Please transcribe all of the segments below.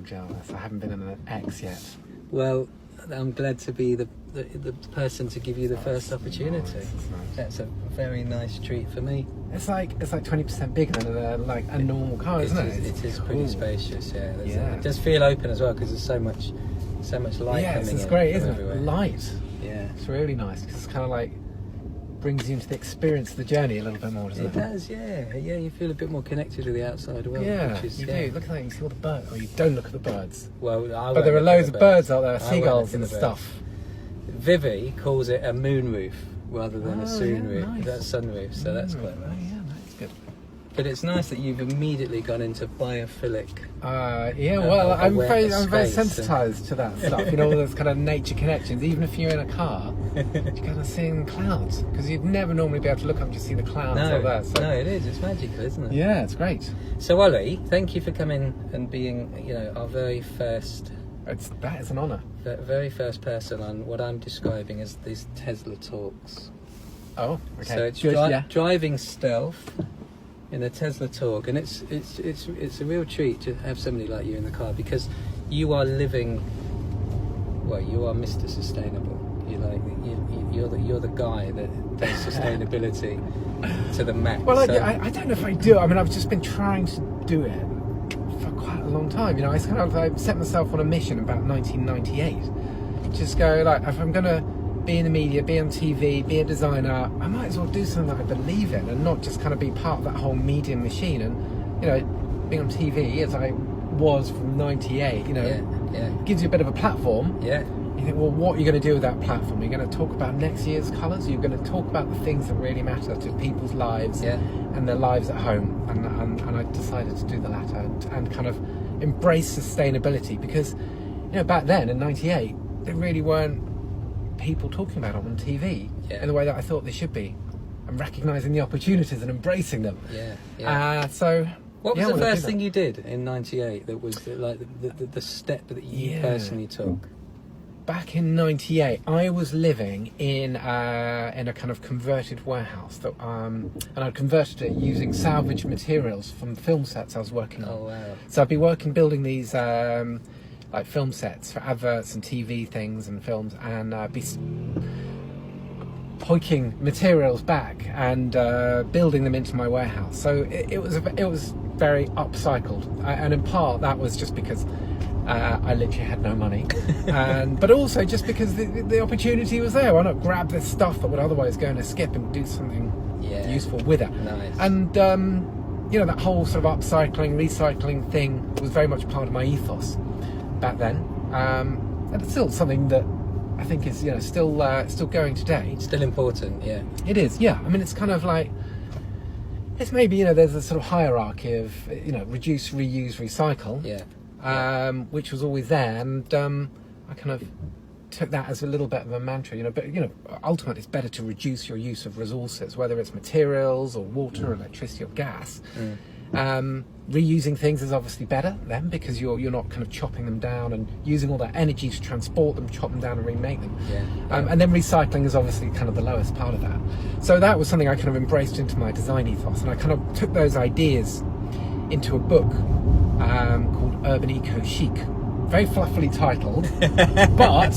Jarvis. I haven't been in an X yet. Well, I'm glad to be the person to give you the first opportunity. Nice. That's a very nice treat for me. It's like 20% bigger than a normal car, isn't it? It is pretty spacious. Yeah. Yeah. It does feel open as well because there's so much light coming in. It's great, isn't everywhere. it? Light. Yeah. It's really nice because it's kind of like brings you into the experience of the journey a little bit more, doesn't it? It does, yeah. You feel a bit more connected to the outside world. Yeah, which is, you do. Look at that, you see all the birds. Or you don't look at the birds. Well, but there are loads of birds out there, seagulls and stuff. Vivi calls it a moonroof rather than a sunroof. Nice. That's sunroof, so that's clever. Oh, yeah, that's good. But it's nice that you've immediately gone into biophilic. I'm very space sensitised to that stuff. You know, all those kind of nature connections. Even if you're in a car, you're kind of seeing clouds because you'd never normally be able to look up and just see the clouds like that. So. No, it is. It's magical, isn't it? Yeah, it's great. So, Ollie, thank you for coming and being, our very first. That is an honour. Very first person on what I'm describing as these Tesla talks. Oh, okay. So it's driving stealth in a Tesla talk, and it's a real treat to have somebody like you in the car because you are living. Well, you are Mr. Sustainable. You're the guy that does sustainability to the max. Well, I don't know if I do. I mean, I've just been trying to do it for quite a long time. You know, I set myself on a mission about 1998. Just go like, if I'm gonna be in the media, be on TV, be a designer, I might as well do something that I believe in and not just kind of be part of that whole media machine. And being on TV as I was from '98, gives you a bit of a platform. Yeah. You think, well, what are you going to do with that platform? You're going to talk about next year's colours. You're going to talk about the things that really matter to people's lives and their lives at home. And I decided to do the latter and kind of embrace sustainability because, back then in '98, there really weren't people talking about it on TV in the way that I thought they should be, and recognising the opportunities and embracing them. What was the first thing you did in '98 that was the step that you personally took? Back in '98, I was living in a kind of converted warehouse that, and I converted it using salvage materials from the film sets I was working on. Oh wow! So I'd be building these like film sets for adverts and TV things and films, and be poiking materials back and building them into my warehouse. So it was very upcycled, and in part that was just because I literally had no money, but also just because the opportunity was there. Why not grab this stuff that would otherwise go in a skip and do something useful with it? Nice. And that whole sort of upcycling, recycling thing was very much part of my ethos back then, and it's still something that I think is still going today. Still important, yeah. It is, yeah. I mean, it's kind of like it's maybe there's a sort of hierarchy of reduce, reuse, recycle. Yeah. Which was always there, and I kind of took that as a little bit of a mantra, but ultimately it's better to reduce your use of resources, whether it's materials or water or electricity or gas. Reusing things is obviously better then because you're not kind of chopping them down and using all that energy to transport them, chop them down and remake them. And then recycling is obviously kind of the lowest part of that. So that was something I kind of embraced into my design ethos, and I kind of took those ideas into a book called Urban Eco Chic. Very fluffily titled, but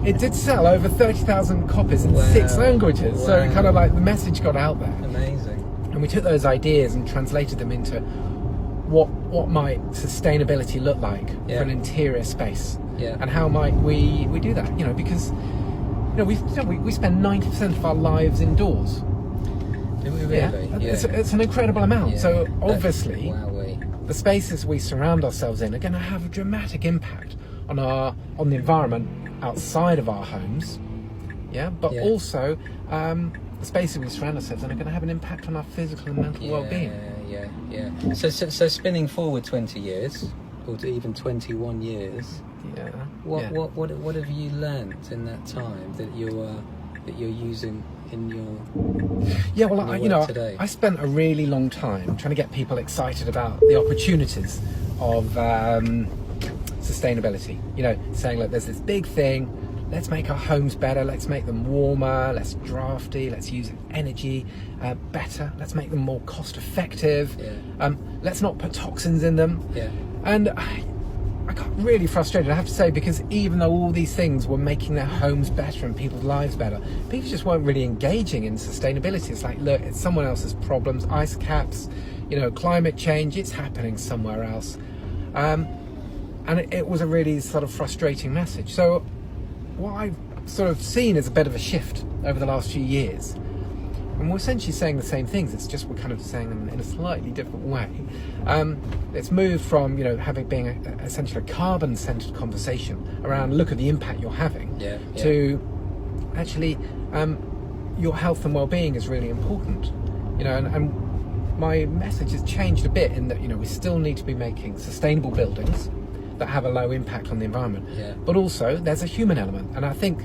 it did sell over 30,000 copies in 6 languages. Wow. So kind of like the message got out there. Amazing. And we took those ideas and translated them into what might sustainability look like for an interior space, and how might we do that? Because we spend 90% of our lives indoors. Do we really? It's an incredible amount. So obviously, Wowee. the spaces we surround ourselves in are going to have a dramatic impact on the environment outside of our homes. But also the spaces we surround ourselves in are going to have an impact on our physical and mental well-being. So spinning forward 20 years, or to even 21 years. What have you learnt in that time that you're using in your work today? I spent a really long time trying to get people excited about the opportunities of sustainability. Saying like there's this big thing. Let's make our homes better, let's make them warmer, less drafty, let's use energy better, let's make them more cost effective, let's not put toxins in them. And I got really frustrated, I have to say, because even though all these things were making their homes better and people's lives better, people just weren't really engaging in sustainability. It's like, look, it's someone else's problems, ice caps, climate change, it's happening somewhere else. And it was a really sort of frustrating message. So what I've sort of seen is a bit of a shift over the last few years. And we're essentially saying the same things, it's just we're kind of saying them in a slightly different way. It's moved from, having being essentially a carbon-centered conversation around look at the impact you're having, to actually your health and well-being is really important. And my message has changed a bit in that, we still need to be making sustainable buildings that have a low impact on the environment. But also there's a human element. And I think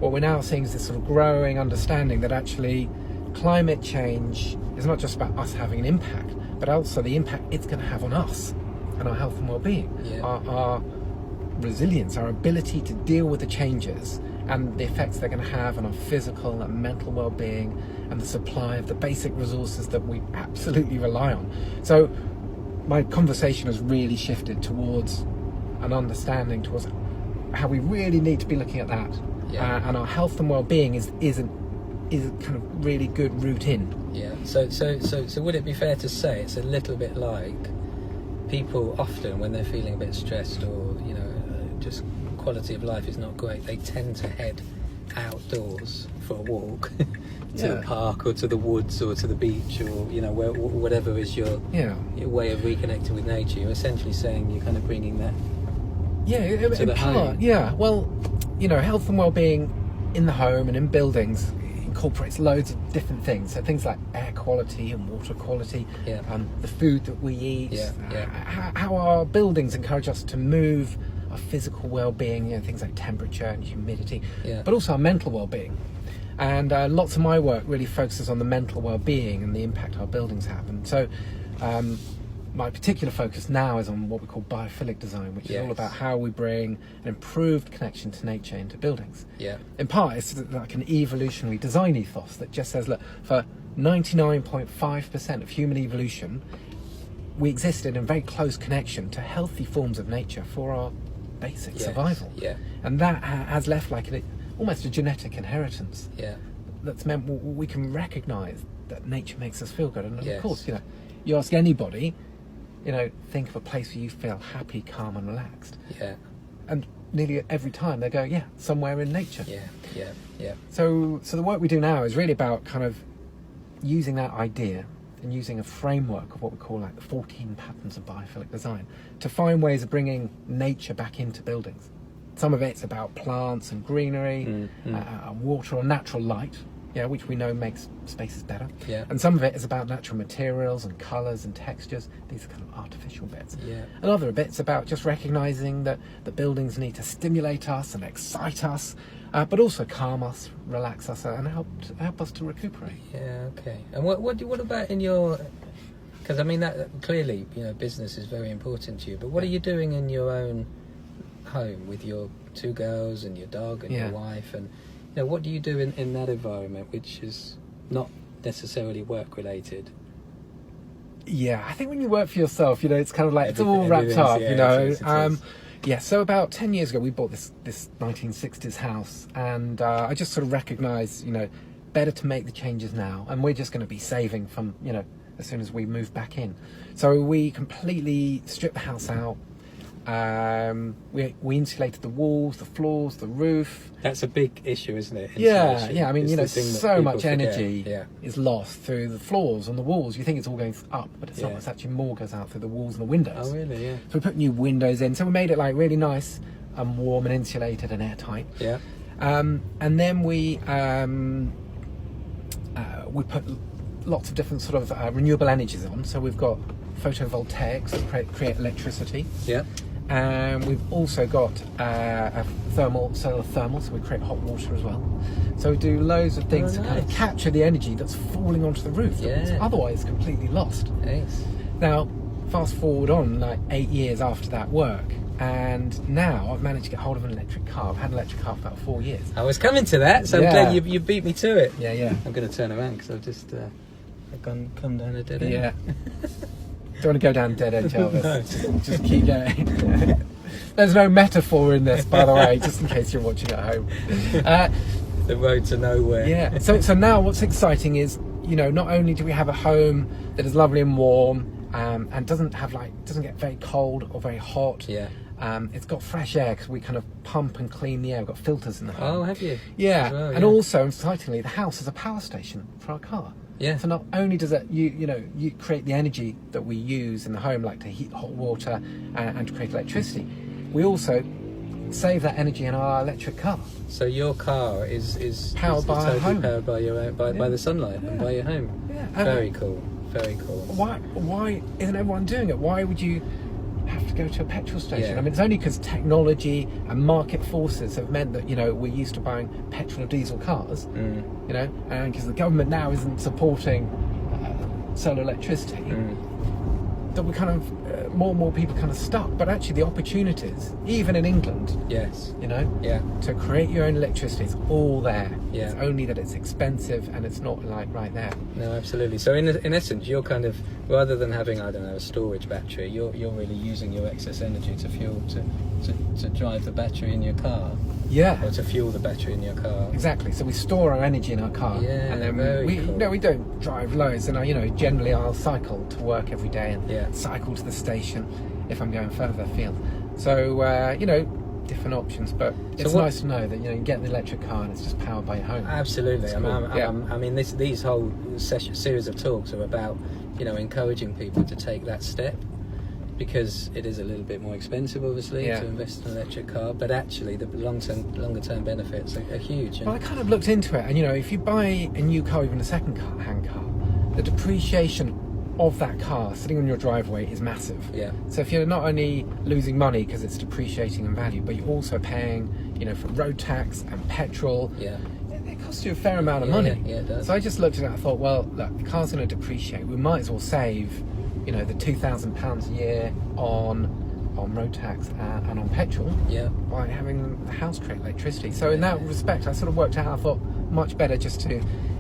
what we're now seeing is this sort of growing understanding that actually climate change is not just about us having an impact, but also the impact it's going to have on us and our health and well-being, our resilience, our ability to deal with the changes and the effects they're going to have on our physical and mental well-being and the supply of the basic resources that we absolutely rely on. So my conversation has really shifted towards an understanding towards how we really need to be looking at that, and our health and well-being is a kind of really good route in. So would it be fair to say it's a little bit like people often when they're feeling a bit stressed or just quality of life is not great, they tend to head outdoors for a walk to the park or to the woods or to the beach or whatever is your way of reconnecting with nature? You're essentially saying you're kind of bringing that to the home. Well, health and well-being in the home and in buildings incorporates loads of different things. So things like air quality and water quality, the food that we eat, how our buildings encourage us to move, our physical well-being, things like temperature and humidity, but also our mental well-being. And lots of my work really focuses on the mental well-being and the impact our buildings have. And so my particular focus now is on what we call biophilic design, which is all about how we bring an improved connection to nature into buildings. In part, it's like an evolutionary design ethos that just says, look, for 99.5% of human evolution, we existed in very close connection to healthy forms of nature for our basic survival. And that has left like almost a genetic inheritance that's meant we can recognise that nature makes us feel good. And of course, you ask anybody, think of a place where you feel happy, calm and relaxed. And nearly every time they go, somewhere in nature. So the work we do now is really about kind of using that idea and using a framework of what we call like the 14 patterns of biophilic design to find ways of bringing nature back into buildings. Some of it's about plants and greenery, water or natural light, which we know makes spaces better. And some of it is about natural materials and colours and textures. These are kind of artificial bits. And other bits about just recognising that the buildings need to stimulate us and excite us, but also calm us, relax us, and help us to recuperate. And what about in your? Because I mean that clearly, business is very important to you. But what are you doing in your own home with your two girls and your dog and your wife and? What do you do in that environment, which is not necessarily work related? I think when you work for yourself, it's kind of like it's all wrapped up, So about 10 years ago, we bought this 1960s house, and I just sort of recognised, better to make the changes now, and we're just going to be saving from, as soon as we move back in. So we completely stripped the house out. We insulated the walls, the floors, the roof. That's a big issue, isn't it? Insulation. I mean, so much energy is lost through the floors and the walls. You think it's all going up, but it's not. It's actually more goes out through the walls and the windows. Oh, really? So we put new windows in. So we made it like really nice and warm and insulated and airtight. And then we put lots of different sort of renewable energies on. So we've got photovoltaics that create electricity. And we've also got a solar thermal, so we create hot water as well. So we do loads of things to kind of capture the energy that's falling onto the roof that's otherwise completely lost. Now, fast forward on like 8 years after that work, and now I've managed to get hold of an electric car. I've had an electric car for about 4 years. I was coming to that, so I'm glad you beat me to it. I'm going to turn around because I've just come down a dead end. Don't want to go down dead end, Jarvis. No. Just keep going. There's no metaphor in this, by the way, just in case you're watching at home. The road to nowhere. Yeah. So now what's exciting is, not only do we have a home that is lovely and warm, and doesn't get very cold or very hot. Yeah. It's got fresh air because we kind of pump and clean the air. We've got filters in the home. Oh, have you? Yeah. Well, and also, excitingly, the house is a power station for our car. Yeah. So not only does it you create the energy that we use in the home, like to heat hot water and to create electricity, we also save that energy in our electric car. So your car is Powered by our home. Powered by your own, by the sunlight and by your home. Yeah. Very cool. Very cool. Why isn't everyone doing it? Why would you have to go to a petrol station? Yeah. I mean, it's only because technology and market forces have meant that we're used to buying petrol or diesel cars, and because the government now isn't supporting solar electricity, that we kind of more and more people kind of stuck. But actually, the opportunities, even in England, Yes. yeah, to create your own electricity, it's all there. Yeah. It's only that it's expensive and it's not like right there. No, absolutely. So in essence, you're kind of, rather than having, I don't know, a storage battery, you're really using your excess energy to fuel to drive the battery in your car. Yeah. Or to fuel the battery in your car. Exactly. So we store our energy in our car, Yeah, and then very cool. we don't drive loads. And generally I'll cycle to work every day and Yeah. cycle to the station if I'm going further afield. So different options, but it's nice to know that you can get an electric car and it's just powered by your home. Absolutely. Cool. I mean, these whole series of talks are about encouraging people to take that step, because it is a little bit more expensive, obviously, Yeah. to invest in an electric car, but actually the longer term benefits are huge. Well, I kind of looked into it, and if you buy a new car, even a second-hand car, the depreciation of that car sitting on your driveway is massive. Yeah. So if you're not only losing money because it's depreciating in value, but you're also paying, for road tax and petrol. Yeah. It costs you a fair amount of money. Yeah, it does. So I just looked at it. I thought, well, look, the car's going to depreciate. We might as well save, the £2,000 a year on road tax and on petrol. Yeah. By having the house create electricity. So in that respect, I sort of worked out. I thought much better just to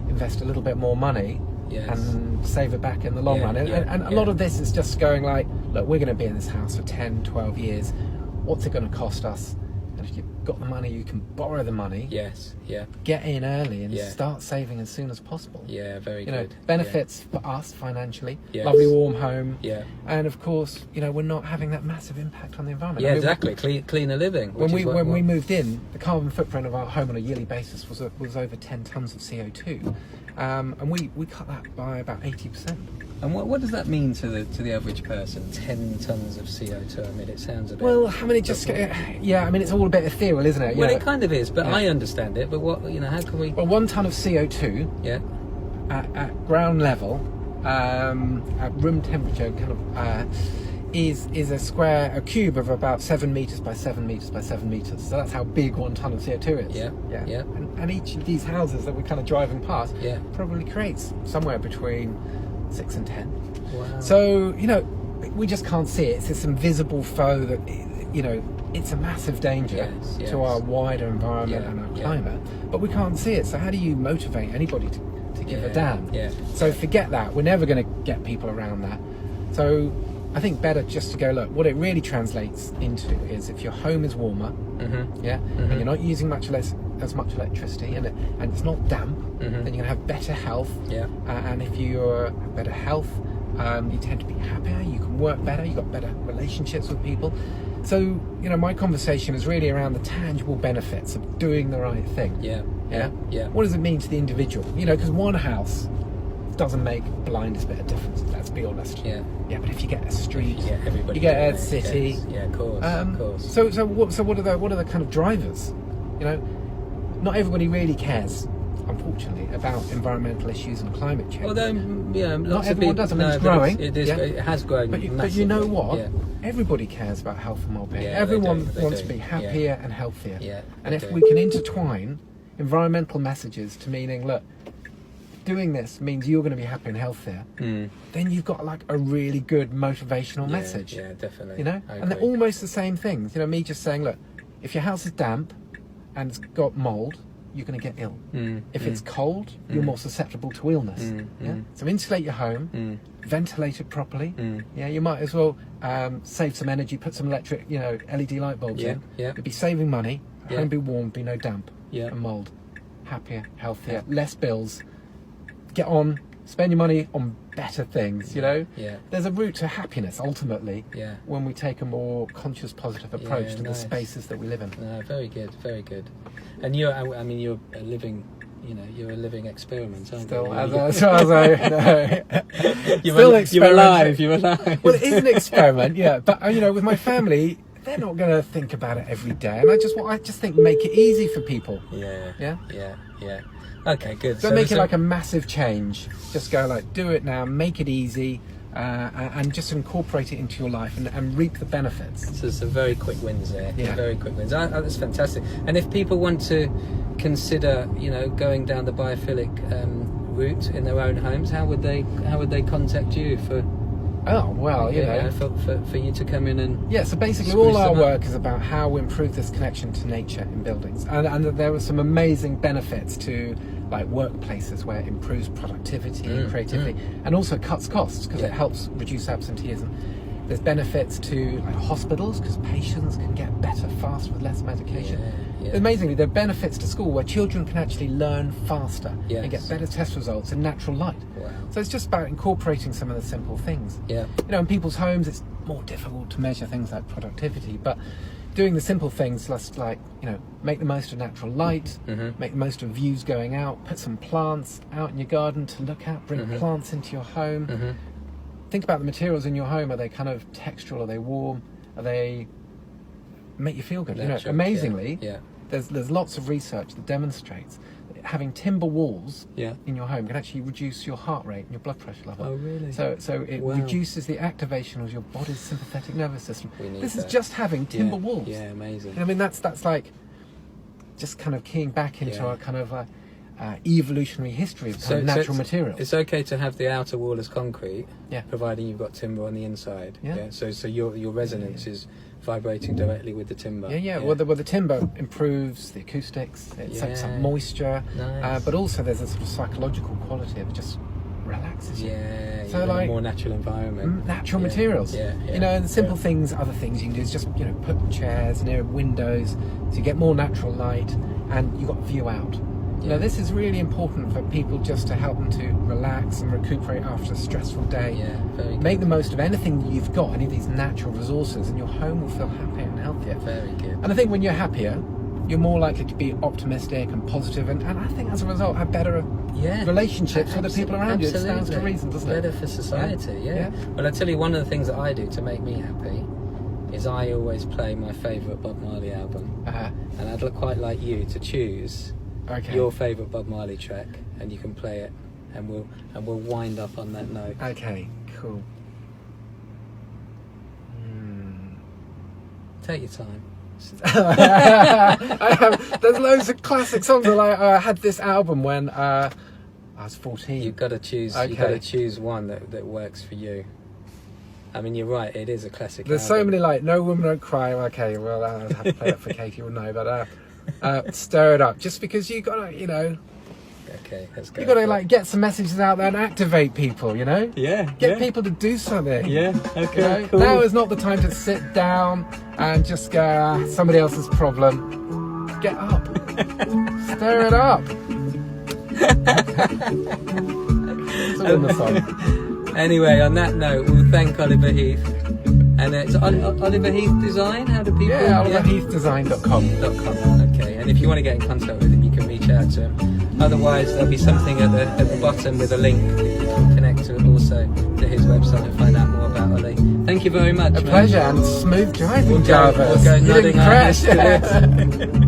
invest a little bit more money. Yes. And save it back in the long run. And a lot of this is just going like, look, we're going to be in this house for 10, 12 years. What's it going to cost us? And if you've got the money, you can borrow the money. Yes. Yeah. Get in early and Yeah. start saving as soon as possible. Yeah. Very good. Benefits for us financially. Yes. Lovely warm home. Yeah. And of course, we're not having that massive impact on the environment. Yeah. I mean, Exactly. Cleaner living. When we moved in, the carbon footprint of our home on a yearly basis was over 10 tons of CO2, and we cut that by about 80%. And what does that mean to the average person? 10 tons of CO2. I mean, it sounds a bit. Well, I mean, it's all a bit ethereal, isn't it? Well, it kind of is, but I understand it. But how can we? Well, 1 ton of CO2 Yeah. at ground level, at room temperature, kind of. Is a cube of about 7 meters by 7 meters by 7 meters. So that's how big 1 ton of CO2 is. Yeah. And each of these houses that we're kind of driving past Yeah. probably creates somewhere between 6 and 10. Wow. So we just can't see it. It's this invisible foe that it's a massive danger Yes. to our wider environment Yeah, and our yeah. climate. But we can't see it. So how do you motivate anybody to give a damn? Yeah. So forget that. We're never going to get people around that. So I think better just to go, look, what it really translates into is if your home is warmer, Mm-hmm. and you're not using as much electricity, and it's not damp, then you're going to have better health. Yeah. And if you have better health, you tend to be happier, you can work better, you've got better relationships with people. So, my conversation is really around the tangible benefits of doing the right thing. Yeah. Yeah? Yeah. What does it mean to the individual? Because one house doesn't make the blindest bit of difference, let's be honest. Yeah. Yeah, but if you get a street, Yeah. Everybody. you get a doing it, city. yes. Yeah. Of course. Of course. So what are the kind of drivers? Not everybody really cares, unfortunately, about environmental issues and climate change. Although, not lots of everyone people. does. I mean, it's but growing. It has grown. But you massively. know what? Yeah. Everybody cares about health and well-being. Yeah, they Everyone do, they wants do. to be happier and healthier. Yeah, and they if do. we can intertwine environmental messages to meaning, look, doing this means you're going to be happier and healthier, then you've got like a really good motivational message. Yeah, definitely. And they're agree. almost the same things. Me just saying, look, if your house is damp and it's got mold, you're going to get ill. Mm, If it's cold, you're more susceptible to illness. Yeah? So insulate your home, ventilate it properly. Yeah, you might as well save some energy, put some electric, LED light bulbs in. Yeah. You'd be saving money. Yeah. Home be warm, be no damp Yeah. and mold. Happier, healthier, less bills. Get on, spend your money on better things. Yeah. There's a route to happiness ultimately. Yeah. When we take a more conscious, positive approach to the nice. spaces that we live in. No, very good, very good. And you're a living, you're a living experiment, aren't Still, you? as far as I know. You're alive. You're alive. Well, it is an experiment, yeah. But with my family, they're not going to think about it every day, and I just think make it easy for people. Yeah. Okay, good. Don't make it like a massive change. Just go like, do it now, make it easy, and just incorporate it into your life and reap the benefits. So some very quick wins there. Yeah. Very quick wins. That's fantastic. And if people want to consider, going down the biophilic route in their own homes, how would they contact you for? Oh well, for you to come in and so basically spruce all our them up. work is about how we improve this connection to nature in buildings, and there are some amazing benefits to like workplaces where it improves productivity and creativity, and also cuts costs because it helps reduce absenteeism. There's benefits to like hospitals because patients can get better fast with less medication. Amazingly, there are benefits to school where children can actually learn faster and get better test results in natural light. Wow. So it's just about incorporating some of the simple things. In people's homes it's more difficult to measure things like productivity, but doing the simple things, like make the most of natural light, make the most of views going out, put some plants out in your garden to look at, bring plants into your home. Think about the materials in your home. Are they kind of textural? Are they warm? Are they make you feel good? Natural, Amazingly, there's lots of research that demonstrates that having timber walls in your home can actually reduce your heart rate and your blood pressure level. Oh, really? So it reduces the activation of your body's sympathetic nervous system. This is that. just having timber walls. Yeah, amazing. I mean, that's like just kind of keying back into our kind of evolutionary history of kind of natural materials. It's okay to have the outer wall as concrete, Yeah. providing you've got timber on the inside. Yeah. So your resonance is vibrating directly with the timber. Yeah. Well, the timber improves the acoustics. It soaks up moisture, Nice. but also there's a sort of psychological quality of it just relaxes you. So like a more natural environment. Natural materials. And the simple things, other things you can do is just put chairs near windows so you get more natural light and you got view out. This is really important for people just to help them to relax and recuperate after a stressful day. Very good. Make the most of anything you've got, any of these natural resources, and your home will feel happier and healthier. Very good. And I think when you're happier, you're more likely to be optimistic and positive, and I think as a result have better relationships with the people around you. It stands to reason, doesn't it? Better for society, Well, I tell you, one of the things that I do to make me happy is I always play my favourite Bob Marley album. And I'd quite like you to choose your favourite Bob Marley track, and you can play it, and we'll wind up on that note. Okay, cool. Take your time. There's loads of classic songs. I had this album when I was 14. You've got to choose. Okay. You've got to choose one that works for you. I mean, you're right. It is a classic. There's album. so many like "No Woman Don't Cry." Okay, well I'll have to play that for Katie. Will know, but "Stir It Up," just because you gotta, Okay, let's go. you gotta like get some messages out there and activate people. Get people to do something. Okay. Cool. Now is not the time to sit down and just go somebody else's problem. Get up, stir it up. It's all in the song. Anyway, on that note, we'll thank Oliver Heath. And it's Oliver Heath Design? How do people... oliverheathdesign.com. Okay, and if you want to get in contact with him, you can reach out to him. Otherwise, there'll be something at the bottom with a link that you can connect to also to his website and find out more about Ollie. Thank you very much. A pleasure, and smooth driving, Jarvis. We'll go You nodding didn't our crash. heads to this.